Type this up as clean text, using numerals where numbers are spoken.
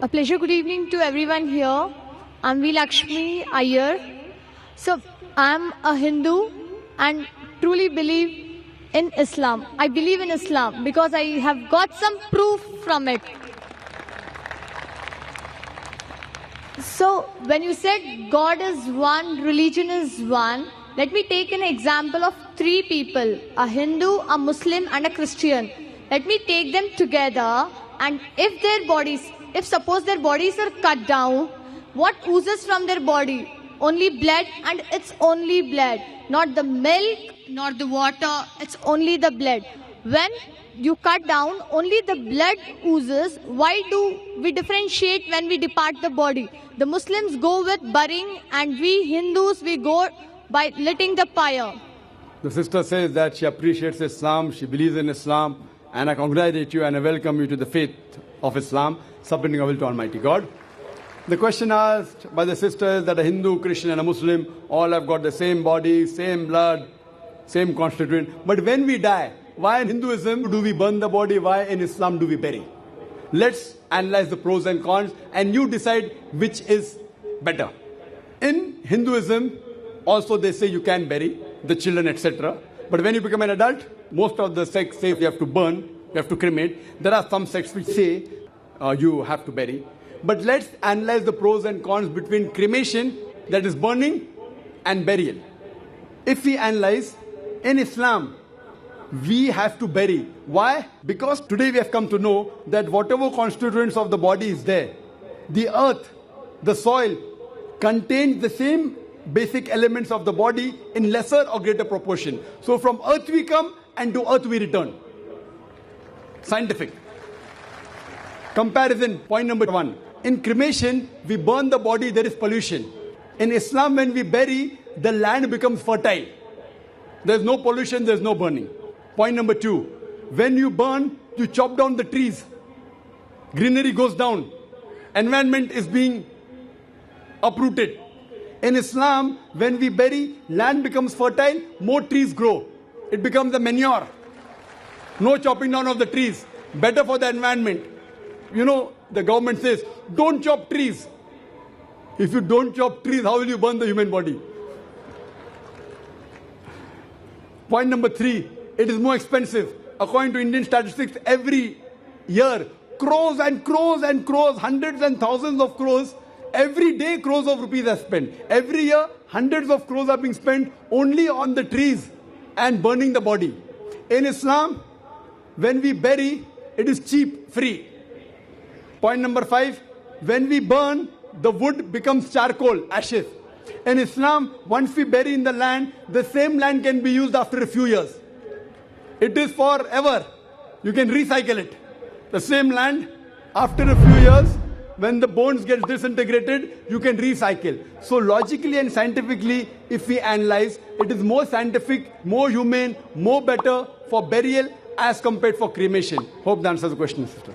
A pleasure. Good evening to everyone here. I'm V. Lakshmi Iyer. So, I'm a Hindu and truly believe in Islam. I believe in Islam because I have got some proof from it. So, when you said God is one, religion is one, let me take an example of three people, a Hindu, a Muslim and a Christian. Let me take them together, and if suppose their bodies are cut down, what oozes from their body? Only blood, and it's only blood. Not the milk, not the water, it's only the blood. When you cut down, only the blood oozes. Why do we differentiate when we depart the body? The Muslims go with burying, and we Hindus, we go by lighting the fire. The sister says that she appreciates Islam, she believes in Islam, and I congratulate you and I welcome you to the faith of Islam, submitting our will to Almighty God. The question asked by the sister is that a Hindu, Christian and a Muslim all have got the same body, same blood, same constituent. But when we die, why in Hinduism do we burn the body? Why in Islam do we bury? Let's analyze the pros and cons and you decide which is better. In Hinduism, also they say you can bury the children, etc. But when you become an adult, most of the sects say you have to burn, you have to cremate. There are some sects which say you have to bury. But let's analyze the pros and cons between cremation, that is burning, and burial. If we analyze, in Islam, we have to bury. Why? Because today we have come to know that whatever constituents of the body is there, the earth, the soil, contains the same basic elements of the body in lesser or greater proportion. So from earth we come and to earth we return. Scientific. Comparison, point number 1. In cremation, we burn the body, there is pollution. In Islam, when we bury, the land becomes fertile. There's no pollution, there's no burning. Point number 2. When you burn, you chop down the trees. Greenery goes down. Environment is being uprooted. In Islam, when we bury, land becomes fertile, more trees grow. It becomes a manure. No chopping down of the trees. Better for the environment. You know, the government says, don't chop trees. If you don't chop trees, how will you burn the human body? Point number 3, it is more expensive. According to Indian statistics, every year, crores and crores and crores, hundreds and thousands of crores, every day crores of rupees are spent. Every year, hundreds of crores are being spent only on the trees and burning the body. In Islam, when we bury, it is cheap, free. Point number 5, when we burn, the wood becomes charcoal, ashes. In Islam, once we bury in the land, the same land can be used after a few years. It is forever. You can recycle it. The same land, after a few years, when the bones get disintegrated, you can recycle. So logically and scientifically, if we analyze, it is more scientific, more humane, more better for burial as compared for cremation. Hope that answers the question, sister.